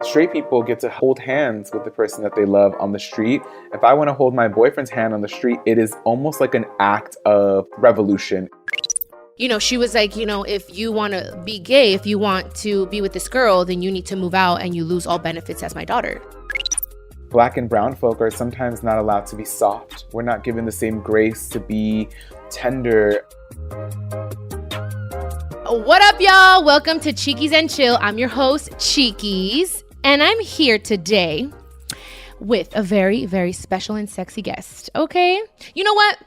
Straight people get to hold hands with the person that they love on the street. If I want to hold my boyfriend's hand on the street, it is almost like an act of revolution. You know, she was like, you know, if you want to be gay, if you want to be with this girl, then you need to move out and you lose all benefits as my daughter. Black and brown folk are sometimes not allowed to be soft. We're not given the same grace to be tender. What up, y'all? Welcome to Chiquis and Chill. I'm your host, Chiquis, and I'm here today with a very, very special and sexy guest. Okay? You know what?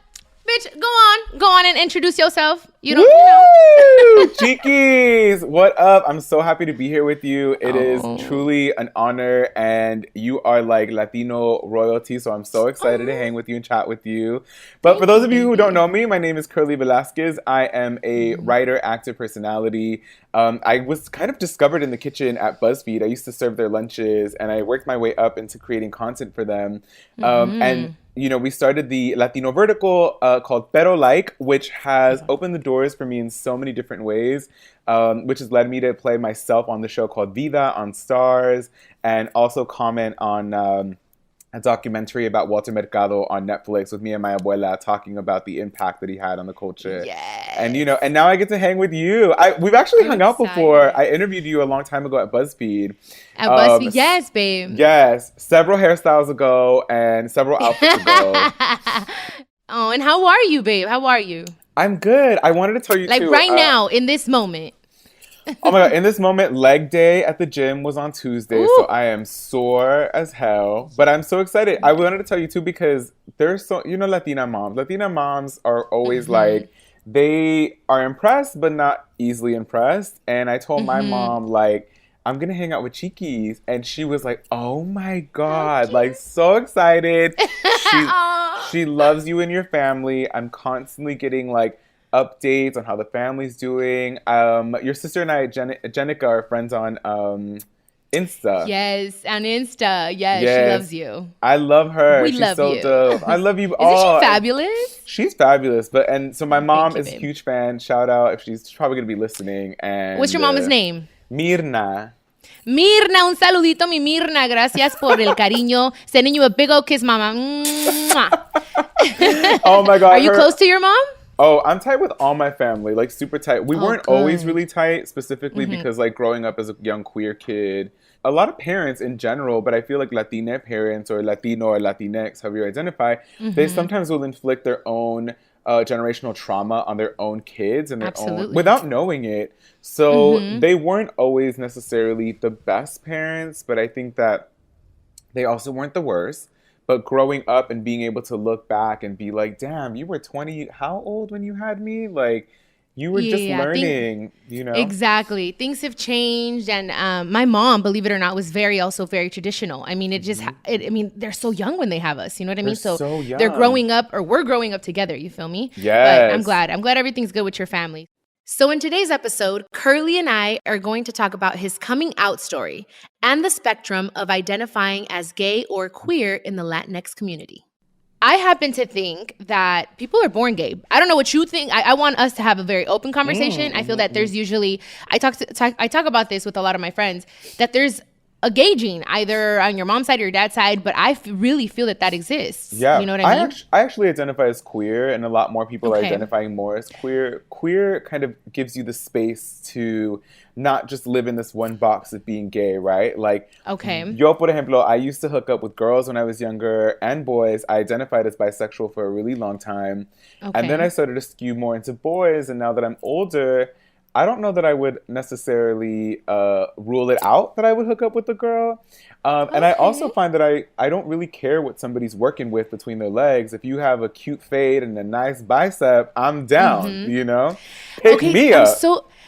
Bitch, go on and introduce yourself. You don't know. Chiquis, what up? I'm so happy to be here with you. It is truly an honor, and you are like Latino royalty, so I'm so excited to hang with you and chat with you. But for those of you who don't know me, my name is Velazquez. I am a writer, actor, personality. I was kind of discovered in the kitchen at Buzzfeed. I used to serve their lunches, and I worked my way up into creating content for them. And you know, we started the Latino vertical called Pero Like, which has opened the doors for me in so many different ways, which has led me to play myself on the show called Vida on Stars, and also comment on a documentary about Walter Mercado on Netflix with me and my abuela talking about the impact that he had on the culture. Yes. And, you know, and now I get to hang with you. We've actually hung out before. I interviewed you a long time ago at Buzzfeed. At Buzzfeed, yes, babe. Yes. Several hairstyles ago and several outfits ago. Oh, and how are you, babe? How are you? I'm good. I wanted to tell you, like, too. Right now, in this moment. Oh my God. In this moment, leg day at the gym was on Tuesday. Ooh. So I am sore as hell. But I'm so excited. I wanted to tell you too, because there's so, you know, Latina moms. Latina moms are always like, they are impressed, but not easily impressed. And I told my mom, like, I'm going to hang out with Chiquis. And she was like, oh my God, like so excited. She loves you and your family. I'm constantly getting like updates on how the family's doing. Your sister and I, Jenica, are friends on Insta. Yes, on Insta. Yes, she loves you. I love her. She's love so you. Dope. I love you all. all. Isn't she fabulous? She's fabulous. So my mom is babe. a huge fan. Shout out if she's probably going to be listening. And what's your mama's name? Mirna. Mirna, un saludito, mi Mirna. Gracias por el cariño. Sending you a big old kiss, mama. Oh my God. Are you close to your mom? Oh, I'm tight with all my family, like super tight. We weren't always really tight, specifically because like growing up as a young queer kid, a lot of parents in general, but I feel like Latina parents or Latino or Latinx, however you identify, they sometimes will inflict their own generational trauma on their own kids and their own, without knowing it. So they weren't always necessarily the best parents, but I think that they also weren't the worst. But growing up and being able to look back and be like, damn, you were 20, how old when you had me? Like, you were just learning, you know? Exactly. Things have changed. And my mom, believe it or not, was also very traditional. I mean, they're so young when they have us. You know what I mean? So young. They're growing up, or we're growing up together. You feel me? Yes. But I'm glad everything's good with your family. So in today's episode, Curly and I are going to talk about his coming out story and the spectrum of identifying as gay or queer in the Latinx community. I happen to think that people are born gay. I don't know what you think. I want us to have a very open conversation. I feel that there's usually, I talk about this with a lot of my friends, that there's a gay gene, either on your mom's side or your dad's side, but I really feel that exists. Yeah. You know what I mean? I actually identify as queer, and a lot more people are identifying more as queer. Queer kind of gives you the space to not just live in this one box of being gay, right? Like, yo, por ejemplo, I used to hook up with girls when I was younger and boys. I identified as bisexual for a really long time. And then I started to skew more into boys, and now that I'm older, I don't know that I would necessarily rule it out that I would hook up with a girl. And I also find that I don't really care what somebody's working with between their legs. If you have a cute fade and a nice bicep, I'm down, you know? Pick me up.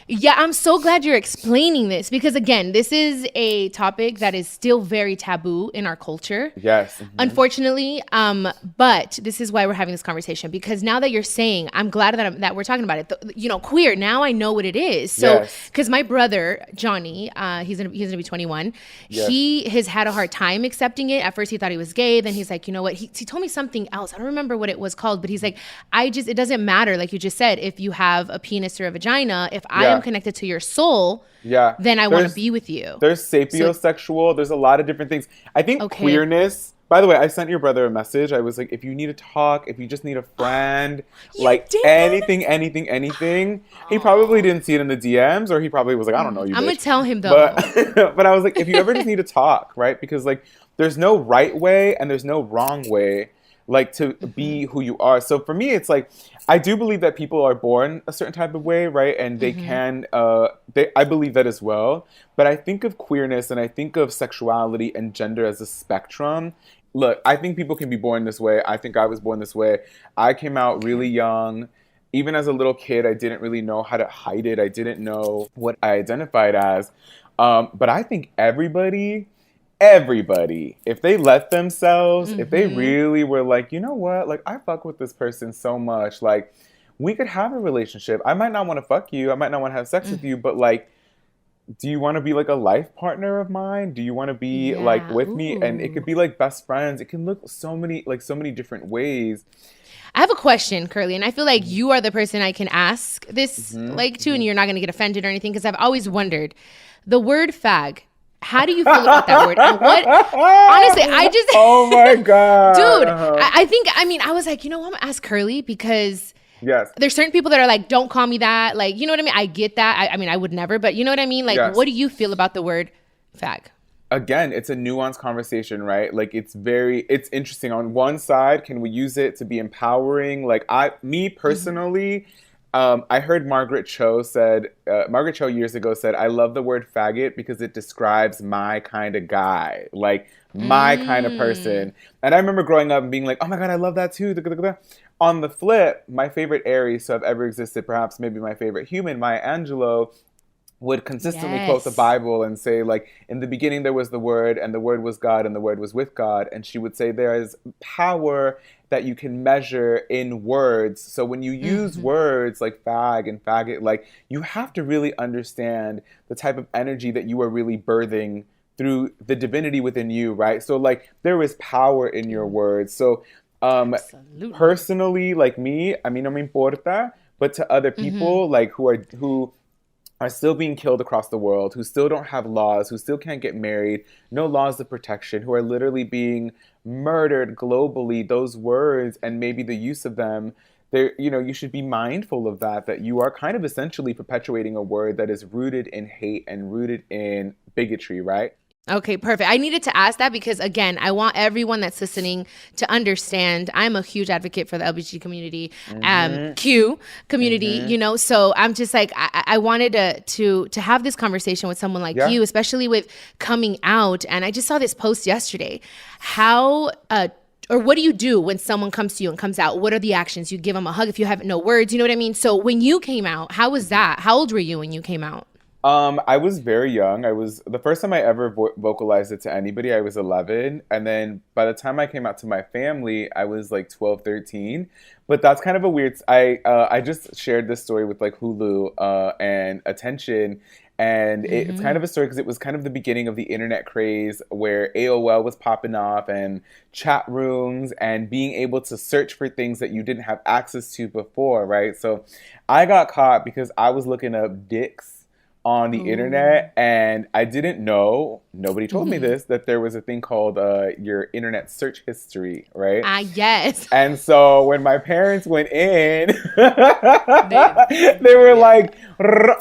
I'm so glad you're explaining this, because again, this is a topic that is still very taboo in our culture. Yes. Unfortunately, but this is why we're having this conversation, because now that you're saying, I'm glad that we're talking about it. Queer, now I know what it is. So, because my brother, Johnny, he's gonna be 21. Yes. He has had a hard time accepting it. At first he thought he was gay. Then he's like, you know what? He told me something else. I don't remember what it was called, but he's like, it doesn't matter. Like you just said, if you have a penis or a vagina, if I I'm connected to your soul, then I want to be with you. There's sapiosexual. There's a lot of different things. I think queerness. By the way, I sent your brother a message. I was like, if you need to talk, if you just need a friend, like anything. He probably didn't see it in the DMs, or he probably was like, I don't know you. I'm gonna tell him though. But I was like, if you ever just need to talk, right? Because like, there's no right way and there's no wrong way, like to be who you are. So for me, it's like, I do believe that people are born a certain type of way, right? And they can, I believe that as well. But I think of queerness and I think of sexuality and gender as a spectrum. Look, I think people can be born this way. I think I was born this way. I came out really young. Even as a little kid, I didn't really know how to hide it. I didn't know what I identified as. But I think everybody, if they let themselves, if they really were like, you know what, like I fuck with this person so much, like we could have a relationship. I might not want to fuck you. I might not want to have sex with you, but like, do you want to be like a life partner of mine? Do you want to be like with me? And it could be like best friends. It can look so many different ways. I have a question, Curly, and I feel like you are the person I can ask this like to, and you're not going to get offended or anything, because I've always wondered, the word fag, how do you feel about that word? And what, honestly, I just... Oh my God. Dude, I was like, you know what, I'm going to ask Curly, because... Yes. There's certain people that are like, don't call me that. Like, you know what I mean? I get that. I mean, I would never, but you know what I mean? Like, what do you feel about the word fag? Again, it's a nuanced conversation, right? Like, it's interesting. On one side, can we use it to be empowering? Like, me personally, I heard Margaret Cho years ago said, I love the word faggot because it describes my kind of guy, like my kind of person. And I remember growing up and being like, oh my God, I love that too. On the flip, my favorite Aries to have ever existed, perhaps maybe my favorite human, Maya Angelou, would consistently quote the Bible and say, like, in the beginning there was the Word, and the Word was God, and the Word was with God. And she would say there is power that you can measure in words. So when you use words like fag and faggot, like, you have to really understand the type of energy that you are really birthing through the divinity within you, right? So, like, there is power in your words. So, personally, like me, I mean, no me importa, but to other people, like, who are still being killed across the world, who still don't have laws, who still can't get married, no laws of protection, who are literally being murdered globally, those words and maybe the use of them, you should be mindful of that you are kind of essentially perpetuating a word that is rooted in hate and rooted in bigotry, right? Okay, perfect. I needed to ask that because, again, I want everyone that's listening to understand I'm a huge advocate for the LGBT community, Q community, you know, so I'm just like, I wanted to have this conversation with someone like you, especially with coming out. And I just saw this post yesterday. How, or what do you do when someone comes to you and comes out? What are the actions? You give them a hug if you have no words, you know what I mean? So when you came out, how was that? How old were you when you came out? I was very young. The first time I ever vocalized it to anybody, I was 11. And then by the time I came out to my family, I was like 12, 13. But that's kind of a weird, I just shared this story with like Hulu and Attention. And it's kind of a story because it was kind of the beginning of the internet craze where AOL was popping off and chat rooms and being able to search for things that you didn't have access to before, right? So I got caught because I was looking up dicks on the internet, and I didn't know, nobody told me this, that there was a thing called your internet search history, right? Yes. And so when my parents went in, they were like,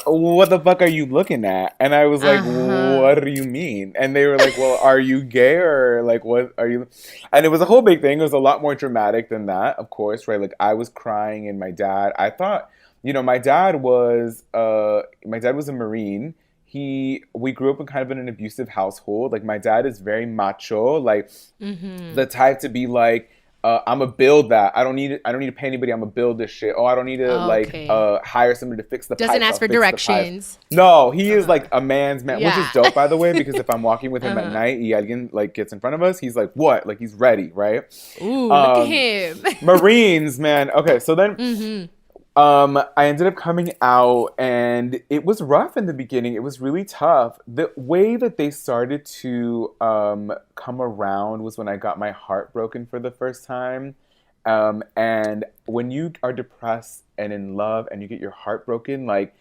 what the fuck are you looking at? And I was like, what do you mean? And they were like, well, are you gay or like, what are you? And it was a whole big thing. It was a lot more dramatic than that, of course, right? Like I was crying and my dad, I thought, you know, my dad was a Marine. We grew up in kind of an abusive household. Like my dad is very macho, like the type to be like, I'm gonna build that. I don't need to pay anybody. I'm gonna build this shit. Oh, I don't need to hire somebody to fix the pipes. Doesn't ask for directions. No, he is like a man's man, which is dope, by the way, because if I'm walking with him at night, he again like gets in front of us. He's like, what? Like he's ready, right? Ooh, look at him. Marines, man. Okay, so then. I ended up coming out and it was rough in the beginning. It was really tough. The way that they started to come around was when I got my heart broken for the first time. And when you are depressed and in love and you get your heart broken, like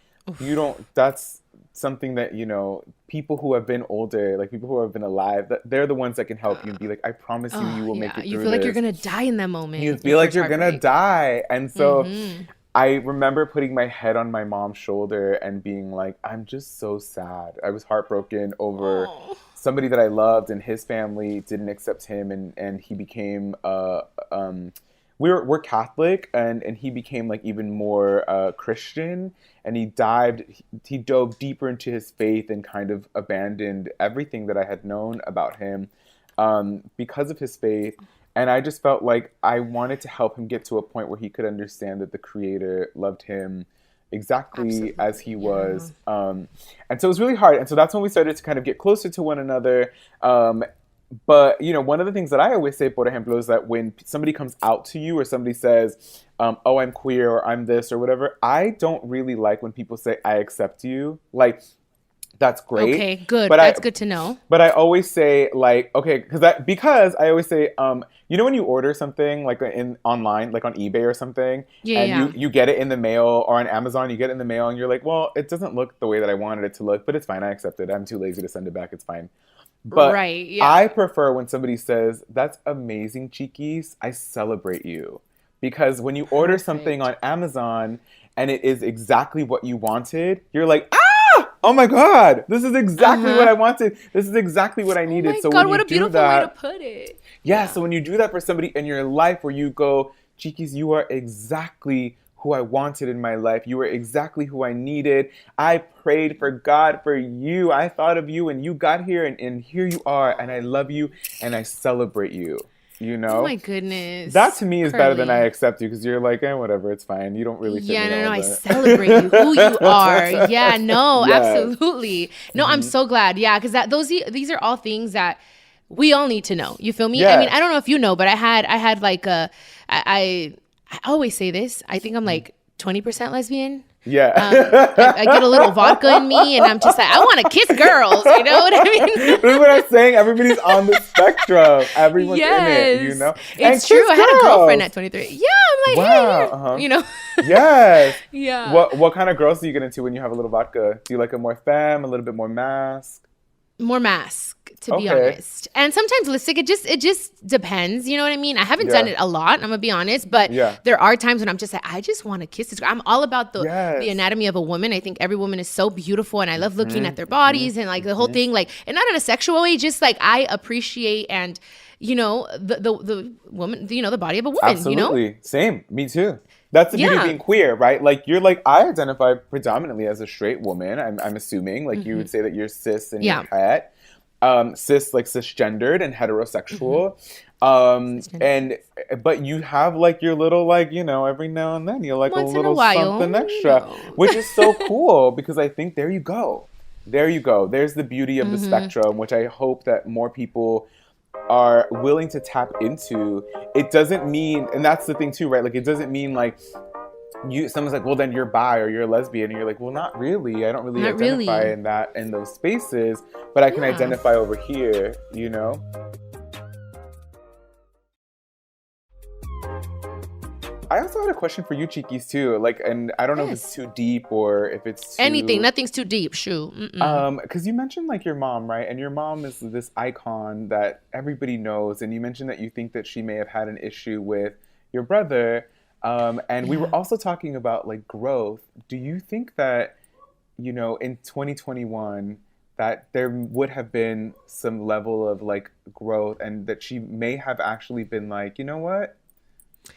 that's something that, you know, people who have been older, like people who have been alive, that they're the ones that can help you and be like, I promise you, you will make it through You feel like you're going to die in that moment. You feel like you're going to die. And so I remember putting my head on my mom's shoulder and being like, I'm just so sad. I was heartbroken over somebody that I loved, and his family didn't accept him, and he became we're Catholic, and he became like even more Christian, and he dove deeper into his faith and kind of abandoned everything that I had known about him because of his faith. And I just felt like I wanted to help him get to a point where he could understand that the Creator loved him exactly as he was. And so it was really hard. And so that's when we started to kind of get closer to one another. But, you know, one of the things that I always say, por ejemplo, is that when somebody comes out to you or somebody says, oh, I'm queer or I'm this or whatever, I don't really like when people say, I accept you. Like, that's great. Okay, good. But that's good to know. But I always say, like, okay, because I always say, you know, when you order something like online, like on eBay or something, you get it in the mail, or on Amazon, you get it in the mail, and you're like, well, it doesn't look the way that I wanted it to look, but it's fine. I accept it. I'm too lazy to send it back. It's fine. But I prefer when somebody says, that's amazing, Chiquis. I celebrate you. Because when you order something on Amazon and it is exactly what you wanted, you're like, oh my God, this is exactly what I wanted. This is exactly what I needed. Oh my so God, when what you a beautiful way to put it. Yeah, so when you do that for somebody in your life where you go, Chiquis, you are exactly who I wanted in my life. You were exactly who I needed. I prayed for God for you. I thought of you and you got here and here you are, and I love you and I celebrate you. You know? Oh my goodness. That to me is better than I accept you, because you're like, whatever, it's fine. You don't really fit no, I celebrate you, who you are. Yeah, no, absolutely. No, I'm so glad. Yeah, because these are all things that we all need to know. You feel me? Yeah. I mean, I don't know if you know, but I had like I always say this. I think I'm like 20% lesbian. Yeah. I get a little vodka in me and I'm just like, I want to kiss girls. You know what I mean? This is what I'm saying. Everybody's on the spectrum. Everyone's in it, you know? It's true. I had a girlfriend at 23. Yeah. I'm like, wow. You know? Yes. Yeah. What kind of girls do you get into when you have a little vodka? Do you like a more femme, a little bit more mask? More mask, to be honest. And sometimes lipstick, it just depends. You know what I mean? I haven't done it a lot, I'm going to be honest. But there are times when I'm just like, I just want to kiss this girl. I'm all about the anatomy of a woman. I think every woman is so beautiful. And I love looking at their bodies and like the whole thing. Like, and not in a sexual way, just like I appreciate and, you know, the woman, you know, the body of a woman. Absolutely. You know? Same. Me too. That's the beauty of being queer, right? Like, you're like, I identify predominantly as a straight woman. I'm assuming. Like, you would say that you're cis and you're het. Cis, like cisgendered and heterosexual. But you have like your little, like, you know, every now and then you're like once a little something extra, which is so cool, because I think there you go. There's the beauty of the spectrum, which I hope that more people are willing to tap into. It doesn't mean, and that's the thing too, right? Like, it doesn't mean like someone's like, well, then you're bi or you're a lesbian, and you're like, well, not really. I don't really identify in those spaces, but I can identify over here, you know? I also had a question for you, Chiquis, too. Like, and I don't know if it's too deep or if it's too... Anything. Nothing's too deep. Shoot. Because you mentioned like your mom, right? And your mom is this icon that everybody knows. And you mentioned that you think that she may have had an issue with your brother. And we were also talking about like growth. Do you think that, you know, in 2021, that there would have been some level of like growth, and that she may have actually been like, you know what?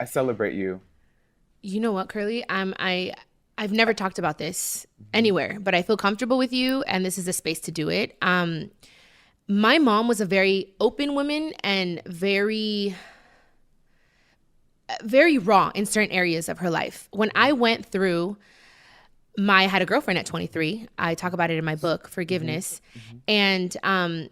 I celebrate you. You know what, Curly? I've never talked about this anywhere, but I feel comfortable with you, and this is a space to do it. My mom was a very open woman and very, very raw in certain areas of her life. When I went through I had a girlfriend at 23. I talk about it in my book, Forgiveness. And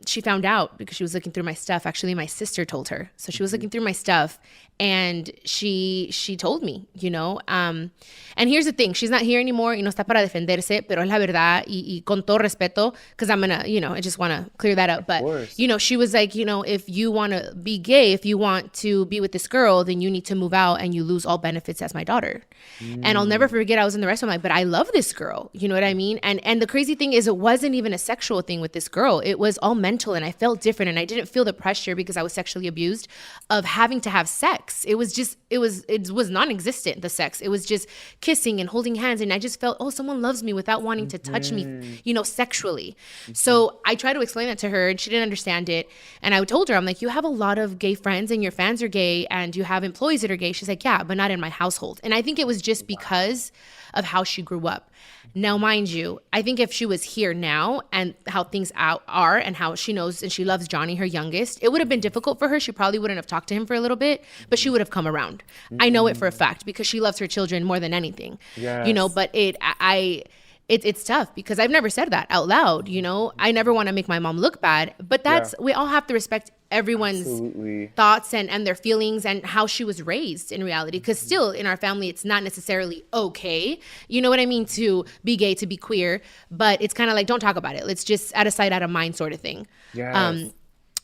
she found out because she was looking through my stuff. Actually, my sister told her. So she was looking through my stuff, And she told me, you know, and here's the thing, she's not here anymore, y no está para defenderse, pero es la verdad, y con todo respeto, because I'm gonna, you know, I just want to clear that up. But, you know, she was like, you know, if you want to be gay, if you want to be with this girl, then you need to move out and you lose all benefits as my daughter. And I'll never forget, I was in the restaurant, like, but I love this girl, you know what I mean? And the crazy thing is, it wasn't even a sexual thing with this girl. It was all mental, and I felt different, and I didn't feel the pressure because I was sexually abused of having to have sex. It was non-existent, the sex. It was just kissing and holding hands, and I just felt, oh, someone loves me without wanting to touch me, you know, sexually. So I tried to explain that to her, and she didn't understand it. And I told her, I'm like, you have a lot of gay friends, and your fans are gay, and you have employees that are gay. She's like, yeah, but not in my household. And I think it was just because of how she grew up. Now, mind you, I think if she was here now and how things are and how she knows and she loves Johnny, her youngest, it would have been difficult for her. She probably wouldn't have talked to him for a little bit, but she would have come around. I know it for a fact because she loves her children more than anything, you know, but it's tough because I've never said that out loud, you know. I never want to make my mom look bad, but we all have to respect everyone's thoughts and their feelings and how she was raised in reality, because still in our family it's not necessarily okay, you know what I mean, to be gay, to be queer, but it's kind of like, don't talk about it, let's just out of sight out of mind sort of thing.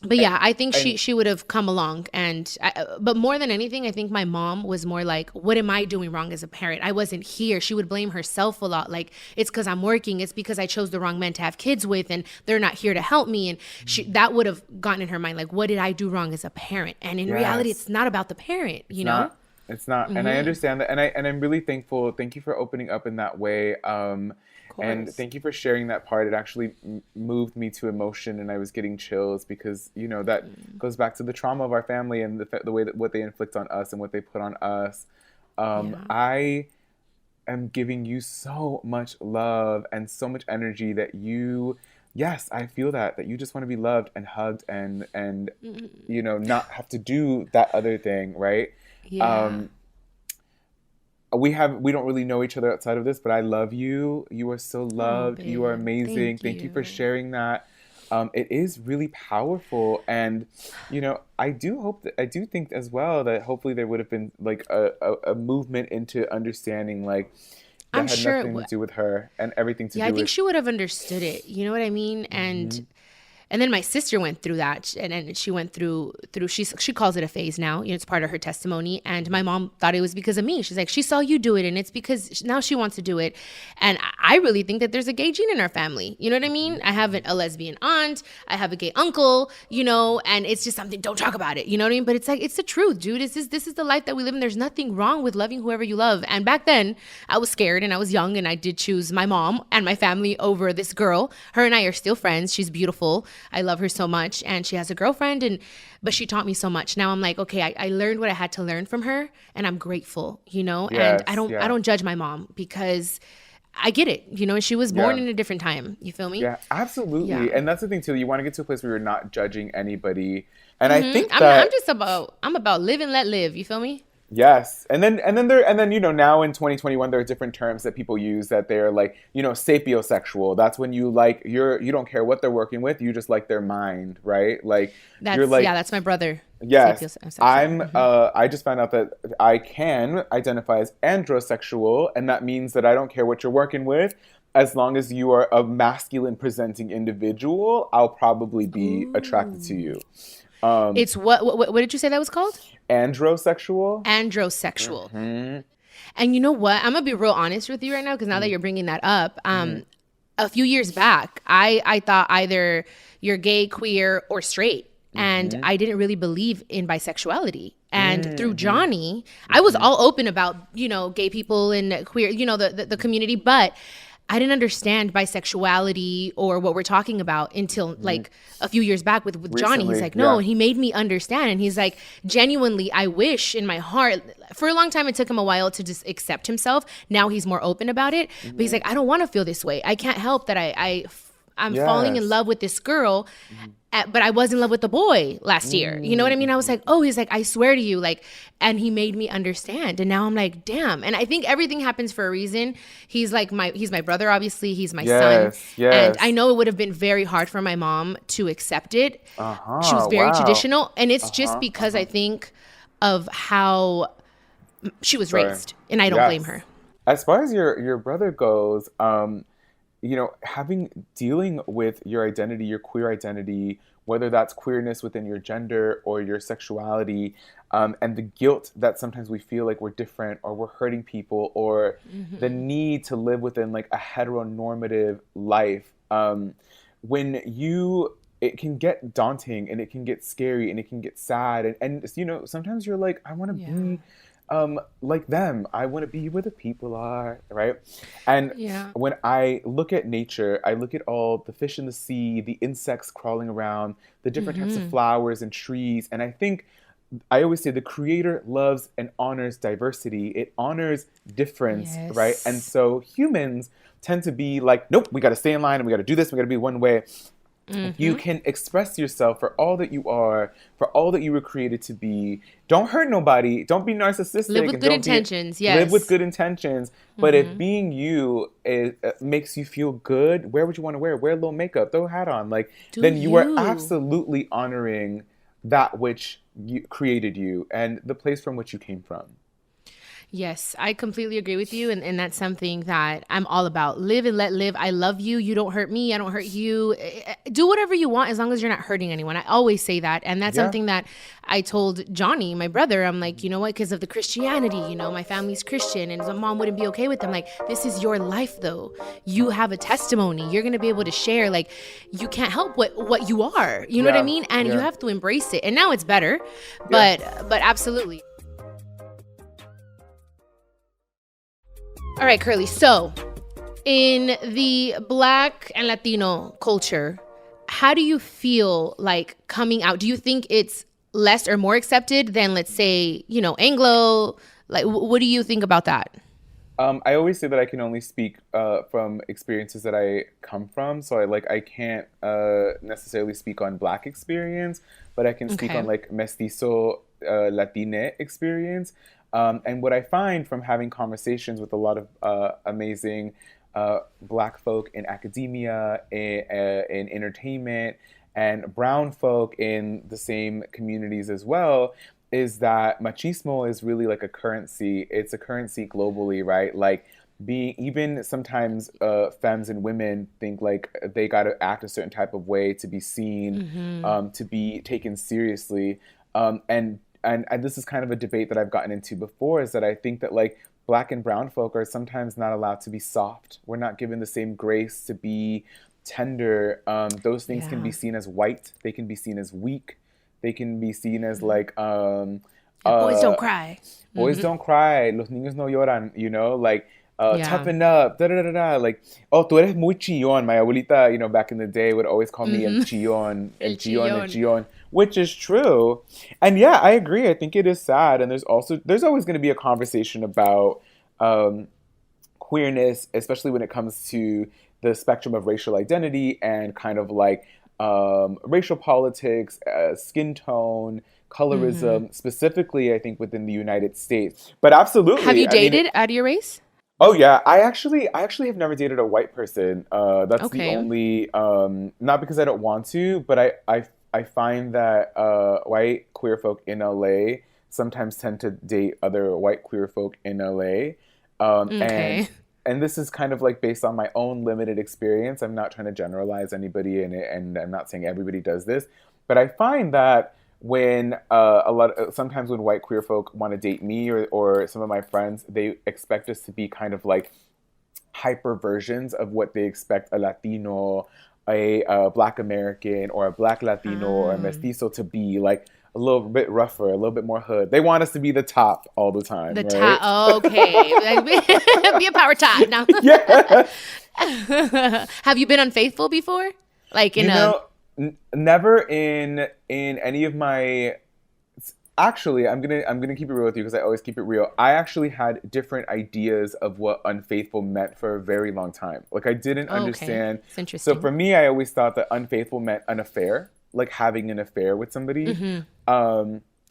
But yeah, I think she would have come along, but more than anything, I think my mom was more like, what am I doing wrong as a parent? I wasn't here. She would blame herself a lot. Like, it's because I'm working. It's because I chose the wrong men to have kids with, and they're not here to help me. And that would have gotten in her mind, like, what did I do wrong as a parent? And in reality, it's not about the parent, you know? It's not. And I understand that. And I'm really thankful. Thank you for opening up in that way. And thank you for sharing that part. It actually moved me to emotion, and I was getting chills because, you know, that goes back to the trauma of our family and the way that what they inflict on us and what they put on us. I am giving you so much love and so much energy that yes, I feel that you just want to be loved and hugged and you know, not have to do that other thing, right? We don't really know each other outside of this, but I love you. You are so loved. You are amazing. Thank you for sharing that. It is really powerful. And, you know, I do think as well that hopefully there would have been like a movement into understanding, like, that had nothing to do with her and everything to do with... Yeah, I think she would have understood it. You know what I mean? And then my sister went through that, and she went through she calls it a phase now. You know, it's part of her testimony. And my mom thought it was because of me. She's like, she saw you do it, and it's because now she wants to do it. And I really think that there's a gay gene in our family. You know what I mean? I have a lesbian aunt. I have a gay uncle, you know, and it's just something, don't talk about it. You know what I mean? But it's like, it's the truth, dude. This is the life that we live in. There's nothing wrong with loving whoever you love. And back then, I was scared, and I was young, and I did choose my mom and my family over this girl. Her and I are still friends. She's beautiful. I love her so much, and she has a girlfriend, but she taught me so much. Now I'm like, okay, I learned what I had to learn from her, and I'm grateful, you know. And I don't judge my mom because I get it, you know. She was born in a different time. You feel me? Yeah, absolutely. Yeah. And that's the thing too. You want to get to a place where you're not judging anybody, and I think that I'm about live and let live. You feel me? Yes. And then you know, now in 2021 there are different terms that people use that they're like, you know, sapiosexual. That's when you like you don't care what they're working with, you just like their mind, right? Like that's my brother. Yes. I just found out that I can identify as androsexual, and that means that I don't care what you're working with. As long as you are a masculine presenting individual, I'll probably be attracted to you. It's what did you say that was called? Androsexual. And you know what? I'm gonna be real honest with you right now, because now that you're bringing that up, a few years back, I thought either you're gay, queer, or straight, and I didn't really believe in bisexuality. And through Johnny, I was all open about, you know, gay people and queer, you know, the community, but I didn't understand bisexuality or what we're talking about until like a few years back with Johnny. Recently, he's like, no, and he made me understand. And he's like, genuinely, I wish in my heart, for a long time, it took him a while to just accept himself. Now he's more open about it. But he's like, I don't want to feel this way. I can't help that I'm falling in love with this girl, but I was in love with the boy last year. You know what I mean? I was like, oh, he's like, I swear to you, like, and he made me understand. And now I'm like, damn. And I think everything happens for a reason. He's my brother, obviously. He's my son. Yes. And I know it would have been very hard for my mom to accept it. She was very traditional. And it's just because I think of how she was raised, and I don't blame her. As far as your brother goes, dealing with your identity, your queer identity, whether that's queerness within your gender or your sexuality, and the guilt that sometimes we feel like we're different or we're hurting people, or the need to live within like a heteronormative life. It can get daunting, and it can get scary, and it can get sad. And sometimes you're like, I want to be like them. I want to be where the people are, right? And when I look at nature, I look at all the fish in the sea, the insects crawling around, the different types of flowers and trees. And I always say the Creator loves and honors diversity. It honors difference, right? And so humans tend to be like, nope, we got to stay in line, and we got to do this. We got to be one way. If you can express yourself for all that you are, for all that you were created to be, don't hurt nobody, don't be narcissistic. Live with good intentions, Live with good intentions. But if being you makes you feel good, wear what you want to wear. Wear a little makeup, throw a hat on. Then you are absolutely honoring that which created you and the place from which you came from. Yes, I completely agree with you. And that's something that I'm all about. Live and let live. I love you. You don't hurt me. I don't hurt you. Do whatever you want as long as you're not hurting anyone. I always say that. And that's something that I told Johnny, my brother. I'm like, you know what? Because of the Christianity, my family's Christian, and my mom wouldn't be okay with them. Like, this is your life, though. You have a testimony. You're going to be able to share. Like, you can't help what you are. You know what I mean? And you have to embrace it. And now it's better. But absolutely. All right, Curly. So in the Black and Latino culture, how do you feel like coming out? Do you think it's less or more accepted than, let's say, Anglo? Like, what do you think about that? I always say that I can only speak from experiences that I come from. So I can't necessarily speak on Black experience, but I can speak on like mestizo Latine experience. And what I find from having conversations with a lot of amazing Black folk in academia, in entertainment, and brown folk in the same communities as well, is that machismo is really like a currency. It's a currency globally, right? Like even sometimes femmes and women think like they got to act a certain type of way to be seen, to be taken seriously. And this is kind of a debate that I've gotten into before, is that I think that like Black and brown folk are sometimes not allowed to be soft. We're not given the same grace to be tender. Those things can be seen as white. They can be seen as weak. They can be seen as like boys don't cry. Boys don't cry. Los niños no lloran. Toughen up. Da da da da. Like, oh, tú eres muy chillón. My abuelita, back in the day would always call me el chillón, el chillón, el chillón, which is true. And yeah, I agree. I think it is sad. And there's always going to be a conversation about queerness, especially when it comes to the spectrum of racial identity and kind of like racial politics, skin tone, colorism, specifically, I think within the United States. But absolutely. Have you dated out of your race? Oh yeah, I actually have never dated a white person. That's the only, not because I don't want to, but I find that white queer folk in LA sometimes tend to date other white queer folk in LA. And this is kind of like based on my own limited experience. I'm not trying to generalize anybody and I'm not saying everybody does this, but I find that when sometimes when white queer folk want to date me or some of my friends, they expect us to be kind of like hyper versions of what they expect a Latino, a Black American, or a Black Latino or a mestizo to be, like a little bit rougher, a little bit more hood. They want us to be the top all the time. The right? Top, okay. Be a power top now. Yeah. Have you been unfaithful before? Like never in any of my. Actually, I'm gonna keep it real with you because I always keep it real. I actually had different ideas of what unfaithful meant for a very long time. Like I didn't understand. It's interesting. So for me, I always thought that unfaithful meant an affair, like having an affair with somebody.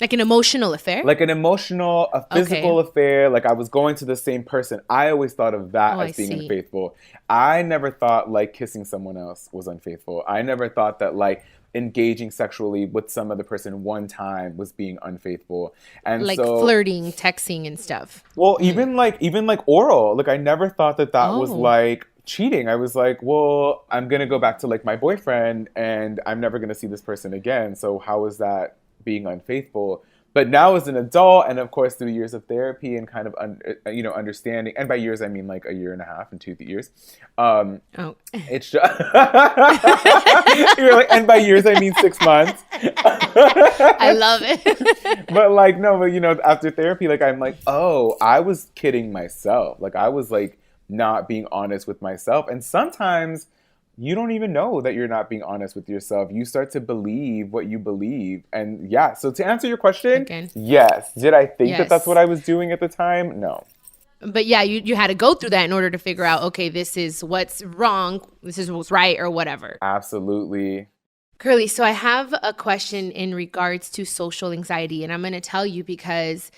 Like an emotional affair? Like an emotional, a physical affair. Like I was going to the same person. I always thought of that as being unfaithful. I never thought like kissing someone else was unfaithful. I never thought that like engaging sexually with some other person one time was being unfaithful. And like so, flirting, texting and stuff. Well, even like oral. Like I never thought that was like cheating. I was like, well, I'm going to go back to like my boyfriend and I'm never going to see this person again. So how is that being unfaithful? But now as an adult, and of course through years of therapy and kind of understanding, and by years I mean like a year and a half and 2 years. It's just you're like, and by years I mean 6 months. I love it. But like no, but after therapy, like I'm like, oh, I was kidding myself. Like I was like not being honest with myself, and sometimes you don't even know that you're not being honest with yourself. You start to believe what you believe. And yeah, so to answer your question, yes. Did I think that that's what I was doing at the time? No. But yeah, you had to go through that in order to figure out, okay, this is what's wrong, this is what's right, or whatever. Absolutely. Curly, so I have a question in regards to social anxiety, and I'm going to tell you because...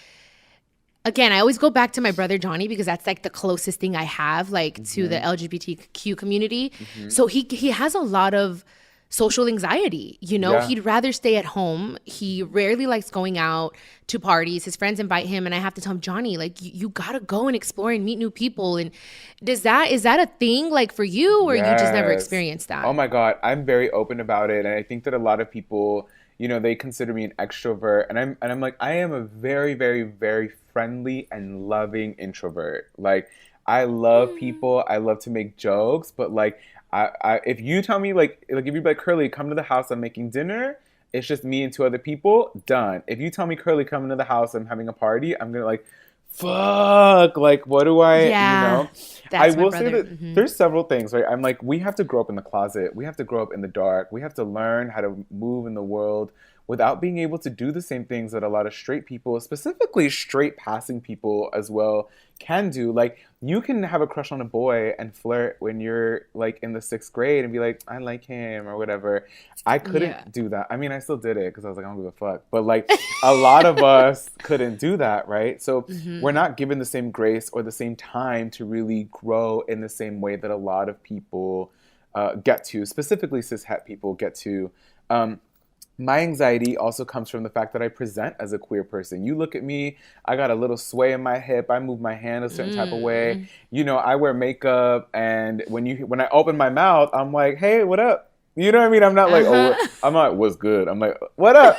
Again, I always go back to my brother Johnny because that's like the closest thing I have like to the LGBTQ community. So he has a lot of social anxiety, He'd rather stay at home. He rarely likes going out to parties. His friends invite him and I have to tell him, Johnny, like you got to go and explore and meet new people. And is that a thing like for you or you just never experienced that? Oh my God, I'm very open about it. And I think that a lot of people, they consider me an extrovert and I'm like, I am a very, very, very friendly and loving introvert. Like I love people. I love to make jokes, but like I if you tell me like if you'd be like, Curly, come to the house, I'm making dinner. It's just me and 2 other people, done. If you tell me, Curly, come into the house, I'm having a party, I'm gonna like, fuck, like what do I, I will say that there's several things, right? I'm like, we have to grow up in the closet. We have to grow up in the dark. We have to learn how to move in the world without being able to do the same things that a lot of straight people, specifically straight passing people as well, can do. Like you can have a crush on a boy and flirt when you're like in the 6th grade and be like, I like him or whatever. I couldn't do that. I mean, I still did it because I was like, I don't give a fuck. But like a lot of us couldn't do that, right? So we're not given the same grace or the same time to really grow in the same way that a lot of people get to, specifically cis-het people get to. My anxiety also comes from the fact that I present as a queer person. You look at me, I got a little sway in my hip. I move my hand a certain type of way. I wear makeup, and when I open my mouth, I'm like, hey, what up? You know what I mean? I'm not like, I'm not, what's good? I'm like, what up?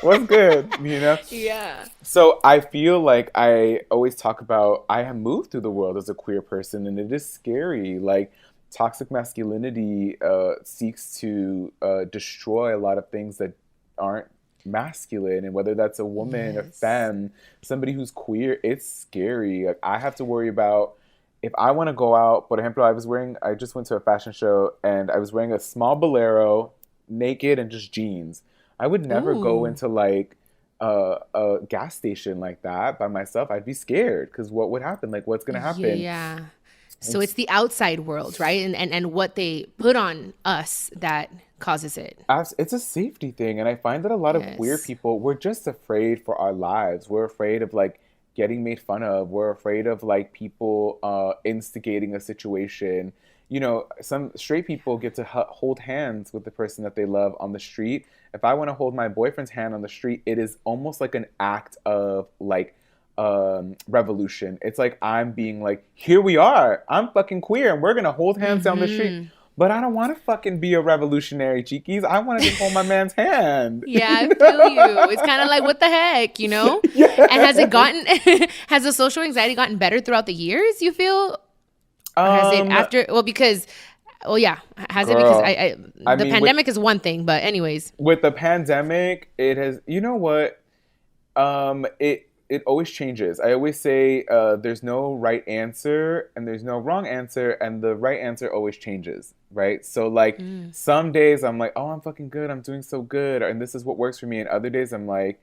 What's good? Yeah. So I feel like I always talk about, I have moved through the world as a queer person, and it is scary. Like, toxic masculinity seeks to destroy a lot of things that aren't masculine, and whether that's a woman, a femme, somebody who's queer, it's scary. Like I have to worry about if I want to go out. Por ejemplo, I just went to a fashion show and I was wearing a small bolero, naked and just jeans. I would never go into like a gas station like that by myself. I'd be scared because what would happen? Like what's gonna happen? Yeah. So it's the outside world, right? And what they put on us that causes it. It's a safety thing. And I find that a lot of queer people, we're just afraid for our lives. We're afraid of like getting made fun of. We're afraid of like people instigating a situation. Some straight people get to hold hands with the person that they love on the street. If I want to hold my boyfriend's hand on the street, it is almost like an act of like revolution. It's like I'm being like, here we are, I'm fucking queer and we're gonna hold hands down the street. But I don't want to fucking be a revolutionary, Chiquis. I want to just hold my man's hand. Yeah, I feel you. It's kind of like, what the heck, Yes. And has the social anxiety gotten better throughout the years, you feel? Or has it after, has it? Because the pandemic is one thing, but anyways. With the pandemic, it has, it always changes. I always say there's no right answer and there's no wrong answer, and the right answer always changes, right? So like some days I'm like, oh, I'm fucking good, I'm doing so good, and this is what works for me. And other days I'm like,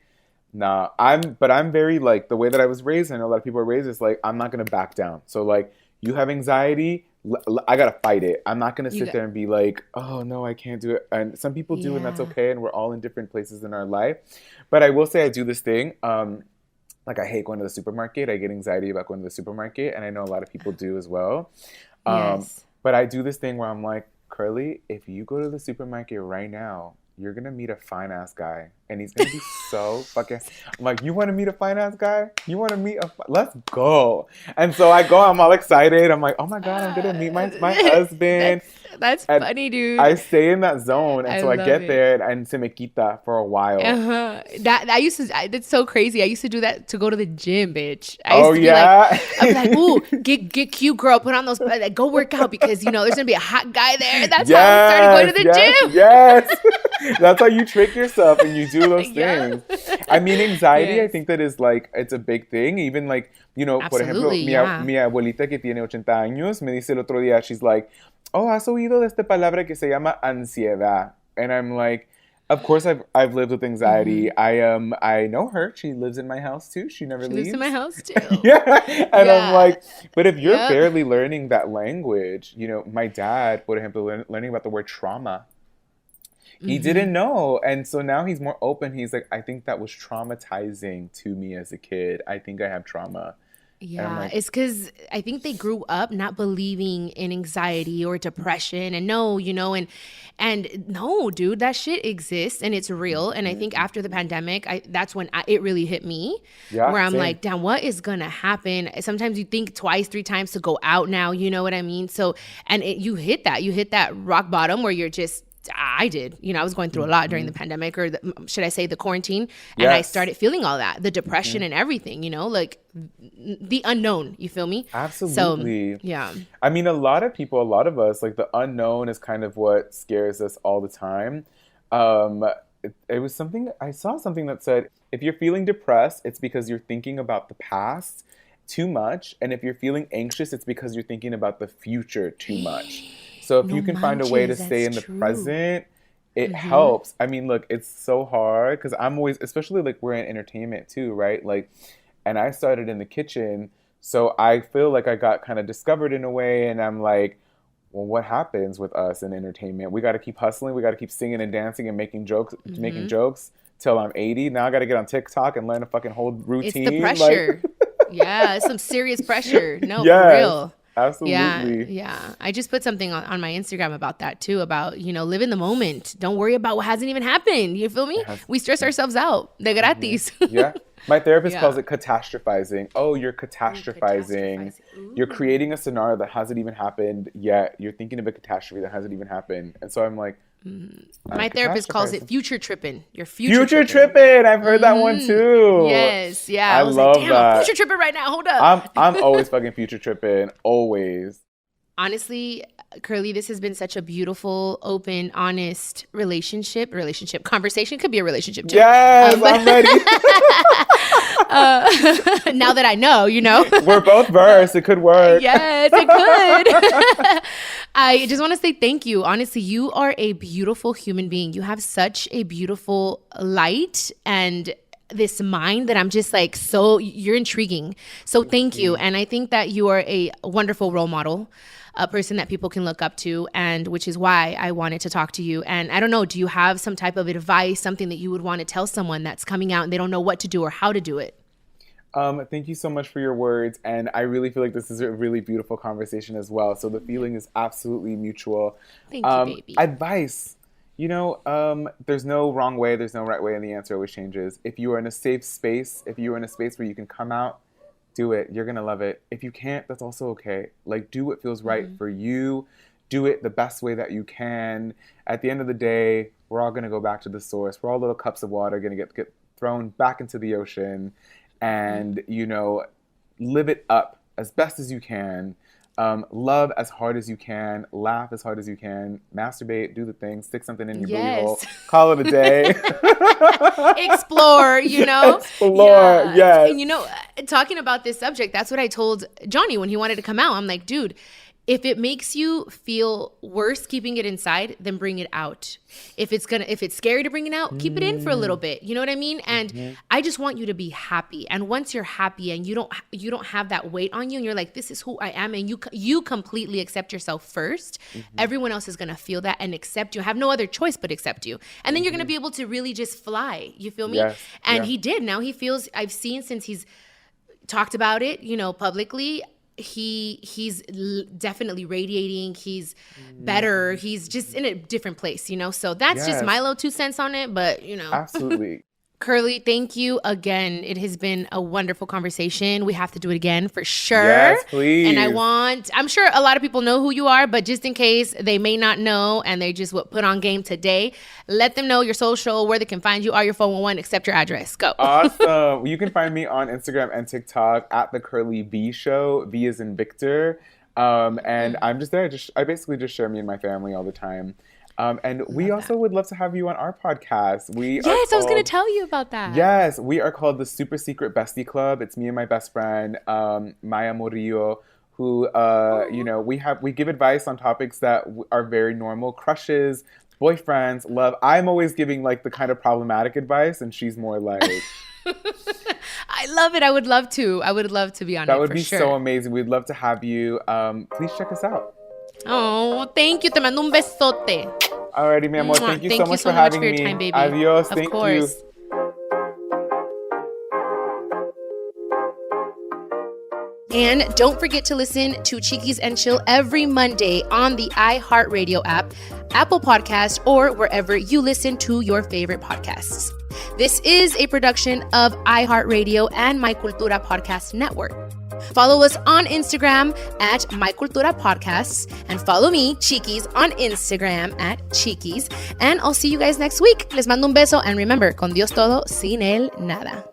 nah, I'm very like the way that I was raised, and a lot of people are raised is like, I'm not gonna back down. So like, you have anxiety, I gotta fight it. I'm not gonna sit there and be like, oh no, I can't do it. And some people do, and that's okay. And we're all in different places in our life. But I will say I do this thing. Like I hate going to the supermarket. I get anxiety about going to the supermarket, and I know a lot of people do as well. But I do this thing where I'm like, Curly, if you go to the supermarket right now, you're gonna meet a fine ass guy, and he's gonna be so fucking. I'm like, you want to meet a fine ass guy? You want to meet a? Let's go. And so I go. I'm all excited. I'm like, oh my god, I'm gonna meet my husband. That's funny, dude. I stay in that zone, and so I get there and se me quita for a while. That used to. That's so crazy. I used to do that to go to the gym, bitch. I'd be like, ooh, get cute, girl. Put on those. Like, go work out because there's gonna be a hot guy there. That's how I started going to the gym. Yes. That's how you trick yourself and you do those things. I mean, anxiety, I think that is like, it's a big thing. Even like, por ejemplo, mi abuelita que tiene 80 años me dice el otro día, she's like, oh, ¿has oído de esta palabra que se llama ansiedad? And I'm like, of course I've lived with anxiety. I know her. She lives in my house too. She never leaves. She lives in my house too. And I'm like, but if you're barely learning that language, my dad, por ejemplo, learning about the word trauma, he didn't know. And so now he's more open. He's like, I think that was traumatizing to me as a kid. I think I have trauma. Yeah, like, it's because I think they grew up not believing in anxiety or depression and and no, dude, that shit exists and it's real. And I think after the pandemic, that's when it really hit me where I'm like, damn, what is going to happen? Sometimes you think twice, 3 times to go out now, you know what I mean? So, and you hit that rock bottom where you're just, I did. I was going through a lot during the pandemic, or should I say the quarantine, and I started feeling all that, the depression and everything, like the unknown, you feel me? Absolutely. So, yeah. I mean, a lot of us, like the unknown is kind of what scares us all the time. It was I saw something that said, if you're feeling depressed, it's because you're thinking about the past too much. And if you're feeling anxious, it's because you're thinking about the future too much. So if you can find a way to stay in the present, it helps. I mean, look, it's so hard because I'm always, especially like we're in entertainment too, right? Like, and I started in the kitchen. So I feel like I got kind of discovered in a way. And I'm like, well, what happens with us in entertainment? We got to keep hustling. We got to keep singing and dancing and making jokes till I'm 80. Now I got to get on TikTok and learn a fucking whole routine. It's the pressure. Yeah, it's some serious pressure. No, for real. Absolutely. Yeah. I just put something on my Instagram about that too, about, live in the moment. Don't worry about what hasn't even happened. You feel me? We stress ourselves out. De gratis. Yeah. My therapist calls it catastrophizing. Oh, you're catastrophizing. You're creating a scenario that hasn't even happened yet. You're thinking of a catastrophe that hasn't even happened. And so I'm like, my therapist calls it future tripping. You're future tripping. I've heard that one too. Yes, yeah. I was love like, damn, that. I'm future tripping right now. Hold up. I'm always fucking future tripping. Always. Honestly, Curly, this has been such a beautiful, open, honest relationship conversation. Could be a relationship too. Yes, I'm ready. Now that I know, We're both versed. It could work. Yes, it could. I just want to say thank you. Honestly, you are a beautiful human being. You have such a beautiful light and this mind that I'm just like, so you're intriguing. So thank you. And I think that you are a wonderful role model, a person that people can look up to, and which is why I wanted to talk to you. And I don't know, do you have some type of advice, something that you would want to tell someone that's coming out and they don't know what to do or how to do it? Thank you so much for your words. And I really feel like this is a really beautiful conversation as well. So the feeling is absolutely mutual. Thank you, baby. Advice. There's no wrong way. There's no right way. And the answer always changes. If you are in a safe space, if you are in a space where you can come out, do it. You're going to love it. If you can't, that's also okay. Like, do what feels right for you. Do it the best way that you can. At the end of the day, we're all going to go back to the source. We're all little cups of water going to get thrown back into the ocean. And, live it up as best as you can. Love as hard as you can. Laugh as hard as you can. Masturbate. Do the thing. Stick something in your booty hole. Call it a day. Explore, Explore, yes. And, talking about this subject, that's what I told Johnny when he wanted to come out. I'm like, dude, If it makes you feel worse keeping it inside, then bring it out. If it's scary to bring it out, keep it in for a little bit. You know what I mean? And I just want you to be happy. And once you're happy and you don't have that weight on you and you're like, this is who I am, and you completely accept yourself first, everyone else is going to feel that and accept you. Have no other choice but accept you. And then you're going to be able to really just fly. You feel me? Yes. And he did. Now he feels, I've seen since he's talked about it, publicly, he's definitely radiating. He's better. He's just in a different place, So that's just my little 2 cents on it. But, Absolutely. Curly, thank you again. It has been a wonderful conversation. We have to do it again for sure. Yes, please. And I'm sure a lot of people know who you are, but just in case they may not know and they just put on game today, let them know your social, where they can find you, your 411, accept your address. Go. Awesome. You can find me on Instagram and TikTok at The Curly V Show. V is in Victor. And I'm just there. I basically just share me and my family all the time. And we also would love to have you on our podcast. I was going to tell you about that. Yes, we are called the Super Secret Bestie Club. It's me and my best friend, Maya Murillo, who, we give advice on topics that are very normal. Crushes, boyfriends, love. I'm always giving the kind of problematic advice, and she's more like... I love it. I would love to be on it. That would be so amazing. We'd love to have you. Please check us out. Oh, thank you. Te mando un besote. Alrighty, mi amor. Thank you so much for having me. Time, baby. Adios. Thank you. And don't forget to listen to Chiquis and Chill every Monday on the iHeartRadio app, Apple Podcasts, or wherever you listen to your favorite podcasts. This is a production of iHeartRadio and My Cultura Podcast Network. Follow us on Instagram at My Cultura Podcasts, and follow me, Chiquis, on Instagram at Chiquis. And I'll see you guys next week. Les mando un beso, and remember, con Dios todo, sin él nada.